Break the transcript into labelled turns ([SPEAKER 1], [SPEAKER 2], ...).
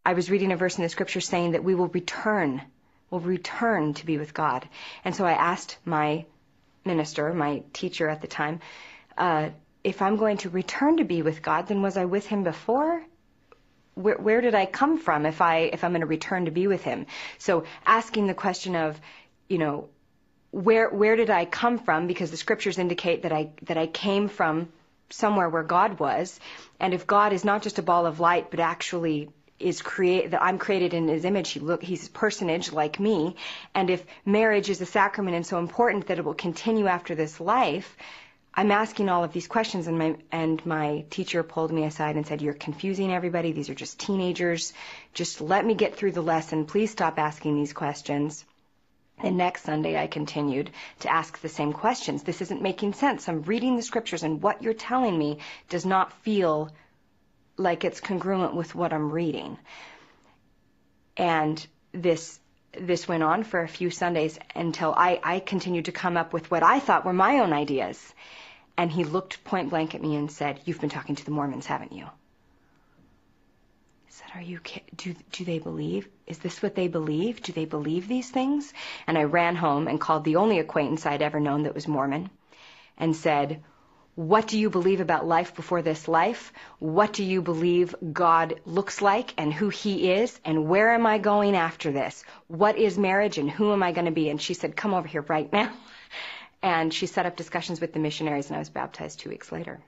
[SPEAKER 1] I was reading a verse in the scripture saying that we'll return to be with God. And so I asked my minister, my teacher at the time, if I'm going to return to be with God, then was I with him before? Where did I come from if I'm going to return to be with him? So asking the question of, where did I come from? Because the scriptures indicate that I came from somewhere where God was. And if God is not just a ball of light, but actually that I'm created in his image, he's a personage like me. And if marriage is a sacrament and so important that it will continue after this life, I'm asking all of these questions, and my teacher pulled me aside and said, "You're confusing everybody. These are just teenagers. Just let me get through the lesson. Please stop asking these questions." And next Sunday I continued to ask the same questions. This isn't making sense. I'm reading the scriptures, and what you're telling me does not feel like it's congruent with what I'm reading. And this went on for a few Sundays until I continued to come up with what I thought were my own ideas. And he looked point blank at me and said, "You've been talking to the Mormons, haven't you?" I said, "Are you kidding? Do they believe? Is this what they believe? Do they believe these things?" And I ran home and called the only acquaintance I'd ever known that was Mormon and said, "What do you believe about life before this life? What do you believe God looks like and who he is? And where am I going after this? What is marriage and who am I going to be?" And she said, "Come over here right now." And she set up discussions with the missionaries, and I was baptized 2 weeks later.